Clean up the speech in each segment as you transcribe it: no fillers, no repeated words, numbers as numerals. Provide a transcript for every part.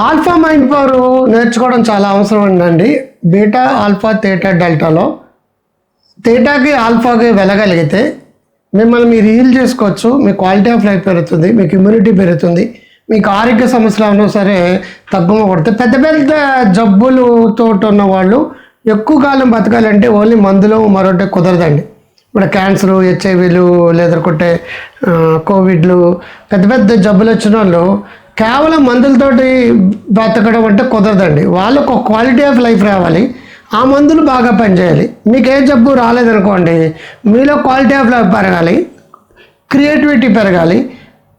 Alpha mind power నేర్చుకోవడం చాలా అవసరం అండి. బీటా, ఆల్ఫా, థీటా, డెల్టాలో థీటాకి ఆల్ఫాకి వెళ్ళగలిగితే మిమ్మల్ని మీరు హీల్ చేసుకోవచ్చు. మీ క్వాలిటీ ఆఫ్ లైఫ్ పెరుగుతుంది, మీకు ఇమ్యూనిటీ పెరుగుతుంది, మీకు ఆరోగ్య సమస్యలు అయినా సరే తగ్గుమ కొడతాయి. పెద్ద పెద్ద జబ్బులతో ఉన్న వాళ్ళు ఎక్కువ కాలం బతకాలంటే ఓన్లీ మందులు మరొకటి కుదరదండి. ఇప్పుడు క్యాన్సరు, హెచ్ఐవీలు, లేదనుకుంటే కోవిడ్లు, పెద్ద పెద్ద జబ్బులు వచ్చిన వాళ్ళు కేవలం మందులతోటి బతకడం అంటే కుదరదండి. వాళ్ళకు ఒక క్వాలిటీ ఆఫ్ లైఫ్ రావాలి, ఆ మందులు బాగా పనిచేయాలి. మీకు ఏ జబ్బు రాలేదనుకోండి, మీలో క్వాలిటీ ఆఫ్ లైఫ్ పెరగాలి, క్రియేటివిటీ పెరగాలి,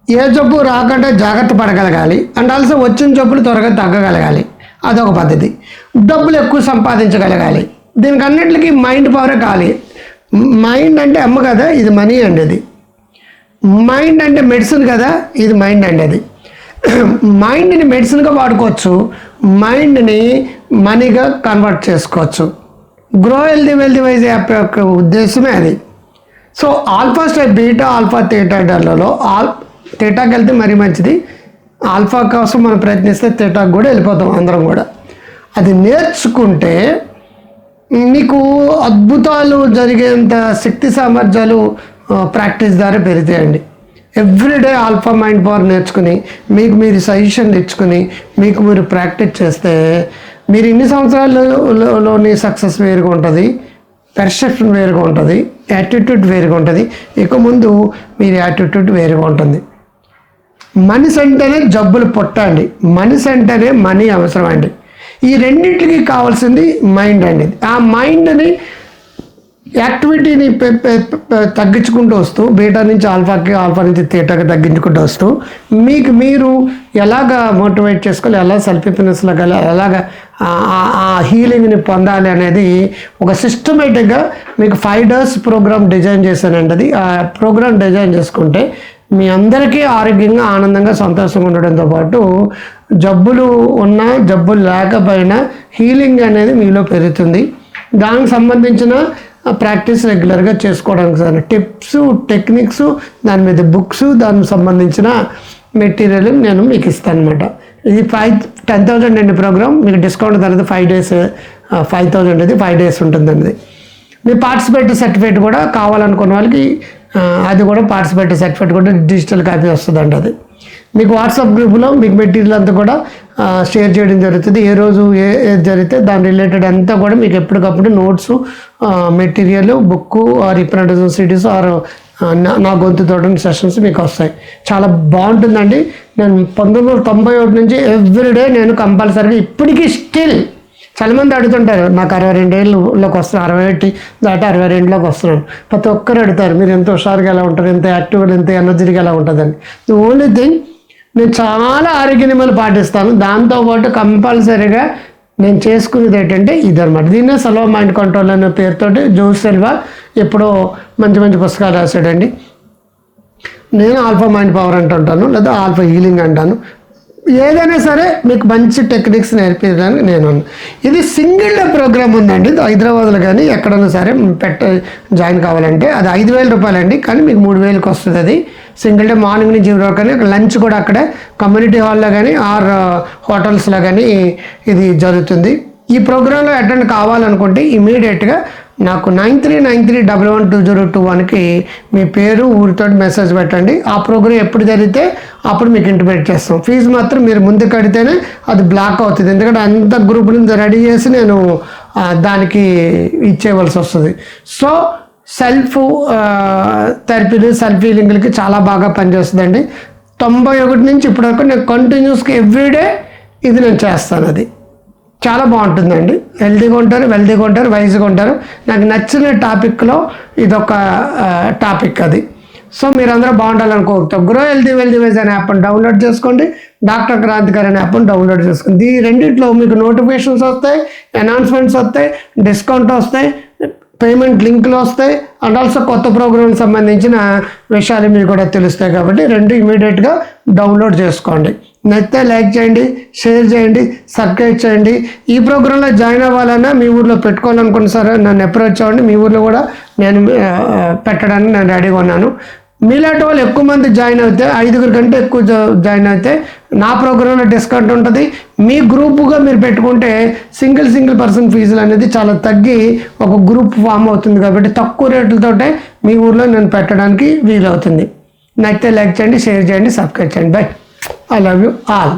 ఏ జబ్బు రాకుండా జాగ్రత్త పడగలగాలి, అండ్ ఆల్సో వచ్చిన జబ్బులు త్వరగా తగ్గగలగాలి. అదొక పద్ధతి. డబ్బులు ఎక్కువ సంపాదించగలగాలి. దీనికి అన్నింటికి మైండ్ పవరే కావాలి. మైండ్ అంటే అమ్మ కదా, ఇది మనీ అండి. అది మైండ్ అంటే మెడిసిన్ కదా, ఇది మైండ్ అండి. అది మైండ్ని మెడిసిన్గా వాడుకోవచ్చు, మైండ్ని మనీగా కన్వర్ట్ చేసుకోవచ్చు. Grow healthy wealthy wise app యొక్క ఉద్దేశమే అది. So alpha step beta, alpha, theta డల్లలో థీటాకి వెళ్తే మరీ మంచిది. ఆల్ఫా కోసం మనం ప్రయత్నిస్తే థీటాకి కూడా వెళ్ళిపోతాం అందరం కూడా. అది నేర్చుకుంటే మీకు అద్భుతాలు జరిగేంత శక్తి సామర్థ్యాలు ప్రాక్టీస్ ద్వారా పెరుగుతాయండి. ఎవ్రీడే ఆల్ఫా మైండ్ పవర్ నేర్చుకుని మీకు మీరు సజెషన్ ఇచ్చుకుని మీకు మీరు ప్రాక్టీస్ చేస్తే మీరు ఇన్ని సంవత్సరాలలోని సక్సెస్ వేరుగా ఉంటుంది, పెర్సెప్షన్ వేరుగా ఉంటుంది, యాటిట్యూడ్ వేరుగా ఉంటుంది. ఇక ముందు మీరు యాటిట్యూడ్ వేరుగా ఉంటుంది. మనిషి అంటేనే జబ్బులు పుట్టండి, మనిషి అంటేనే మనీ అవసరం అండి. ఈ రెండింటికి కావాల్సింది మైండ్ అండి. ఆ మైండ్ని యాక్టివిటీని తగ్గించుకుంటూ వస్తూ బీటా నుంచి ఆల్ఫాకి, ఆల్ఫా నుంచి థీటాకి తగ్గించుకుంటూ వస్తూ మీకు మీరు ఎలాగ మోటివేట్ చేసుకోవాలి, ఎలా సెల్ఫ్ హ్యాపీనెస్లో ఎలాగ ఆ హీలింగ్ని పొందాలి అనేది ఒక సిస్టమేటిక్గా మీకు 5 days ప్రోగ్రామ్ డిజైన్ చేశానండి. అది ఆ ప్రోగ్రామ్ డిజైన్ చేసుకుంటే మీ అందరికీ ఆరోగ్యంగా, ఆనందంగా, సంతోషంగా ఉండడంతో పాటు జబ్బులు ఉన్నా జబ్బులు లేకపోయినా హీలింగ్ అనేది మీలో పెరుగుతుంది. దానికి సంబంధించిన ప్రాక్టీస్ రెగ్యులర్గా చేసుకోవడానికి సార్ టిప్స్, టెక్నిక్స్, దాని మీద బుక్స్, దానికి సంబంధించిన మెటీరియల్ నేను మీకు ఇస్తాను అనమాట. ఇది 10,000 అండి ప్రోగ్రామ్. మీకు డిస్కౌంట్ తర్వాత 5 days 5,000 అది 5 days ఉంటుందండి. మీ పార్టిసిపేట్ సర్టిఫికేట్ కూడా కావాలనుకున్న వాళ్ళకి అది కూడా పార్టిసిపేట్ సర్టిఫికేట్ కూడా డిజిటల్ కాపీ వస్తుందండి. అది మీకు వాట్సాప్ గ్రూప్లో మీకు మెటీరియల్ అంతా కూడా షేర్ చేయడం జరుగుతుంది. ఏ రోజు ఏది జరిగితే దాని రిలేటెడ్ అంతా కూడా మీకు ఎప్పటికప్పుడు notes, material, book, representation CDs or నా గొంతు తోడని సెషన్స్ మీకు వస్తాయి. చాలా బాగుంటుందండి. నేను 1991 నుంచి ఎవ్రీడే నేను కంపల్సరీగా ఇప్పటికీ స్టిల్ చాలామంది అడుగుతుంటారు, నాకు 62 ఏళ్ళలోకి వస్తున్నాను, 61 దాటి 62లోకి వస్తున్నాను. ప్రతి ఒక్కరు అడుగుతారు, మీరు ఎంత హుషారుగా ఎలా ఉంటారు, ఎంత యాక్టివ్గా, ఎంత ఎనర్జీగా ఎలా ఉంటుందని. ది ఓన్లీ థింగ్, నేను చాలా ఆరోగ్య నియమాలు పాటిస్తాను. దాంతోపాటు కంపల్సరీగా నేను చేసుకునేది ఏంటంటే ఇదనమాట. దీన్నే సెల్వ మైండ్ కంట్రోల్ అనే పేరుతోటి జోస్ సెల్వా ఎప్పుడో మంచి మంచి పుస్తకాలు రాశాడండి. నేను ఆల్ఫా మైండ్ పవర్ అంటుంటాను, లేదా ఆల్ఫా హీలింగ్ అంటాను. ఏదైనా సరే మీకు మంచి టెక్నిక్స్ నేర్పించడానికి నేను. ఇది సింగిల్ డే ప్రోగ్రామ్ ఉందండి హైదరాబాద్లో, కానీ ఎక్కడైనా సరే జాయిన్ కావాలంటే అది 5,000 రూపాయలండి. కానీ మీకు 3,000కి వస్తుంది. అది సింగిల్ డే మార్నింగ్ నుంచి ఈవినింగ్ కానీ లంచ్ కూడా అక్కడే కమ్యూనిటీ హాల్లో కానీ ఆర్ హోటల్స్లో కానీ ఇది జరుగుతుంది. ఈ ప్రోగ్రాంలో అటెండ్ కావాలనుకుంటే ఇమీడియట్గా నాకు 9393112021కి మీ పేరు, ఊరితో మెసేజ్ పెట్టండి. ఆ ప్రోగ్రామ్ ఎప్పుడు జరిగితే అప్పుడు మీకు ఇంటిమేట్ చేస్తాం. ఫీజు మాత్రం మీరు ముందు కడితేనే అది బ్లాక్ అవుతుంది, ఎందుకంటే అంత గ్రూప్ నుంచి రెడీ చేసి నేను దానికి ఇచ్చేయవలసి వస్తుంది. సో సెల్ఫ్ థెరపీలు, సెల్ఫ్ హీలింగ్లకి చాలా బాగా పనిచేస్తుందండి. 91 నుంచి ఇప్పటివరకు నేను కంటిన్యూస్గా ఎవ్రీడే ఇది నేను చేస్తాను. అది చాలా బాగుంటుందండి. హెల్తీగా ఉంటారు, వెల్తీగా ఉంటారు, వైజ్గా ఉంటారు. నాకు నచ్చిన టాపిక్లో ఇదొక టాపిక్ అది. సో మీరందరూ బాగుండాలని కోరుతాం. గ్రో హెల్తీ వెల్తీ వైజ్ అనే యాప్ని డౌన్లోడ్ చేసుకోండి, డాక్టర్ క్రాంతి గారు అనే యాప్ని డౌన్లోడ్ చేసుకోండి. ఈ రెండింటిలో మీకు నోటిఫికేషన్స్ వస్తాయి, అనౌన్స్మెంట్స్ వస్తాయి, డిస్కౌంట్ వస్తాయి, పేమెంట్ లింకులు వస్తాయి, అండ్ ఆల్సో కొత్త ప్రోగ్రామ్కి సంబంధించిన విషయాలు మీకు కూడా తెలుస్తాయి. కాబట్టి రెండు ఇమీడియట్గా డౌన్లోడ్ చేసుకోండి. నచ్చితే లైక్ చేయండి, షేర్ చేయండి, సబ్స్క్రైబ్ చేయండి. ఈ ప్రోగ్రాంలో జాయిన్ అవ్వాలన్నా మీ ఊర్లో పెట్టుకోవాలనుకున్న సరే నన్ను అప్రోచ్ అవ్వండి. మీ ఊర్లో కూడా నేను పెట్టడానికి నేను రెడీగా ఉన్నాను. మీలాంటి వాళ్ళు ఎక్కువ మంది జాయిన్ అయితే 5 కంటే ఎక్కువ జాయిన్ అయితే నా ప్రోగ్రాంలో డిస్కౌంట్ ఉంటుంది. మీ గ్రూపుగా మీరు పెట్టుకుంటే సింగిల్ పర్సన్ ఫీజులు అనేది చాలా తగ్గి ఒక గ్రూప్ ఫామ్ అవుతుంది. కాబట్టి తక్కువ రేట్లతోటే మీ ఊర్లో నేను పెట్టడానికి వీలవుతుంది. నచ్చితే లైక్ చేయండి, షేర్ చేయండి, సబ్స్క్రైబ్ చేయండి. By. I love you all.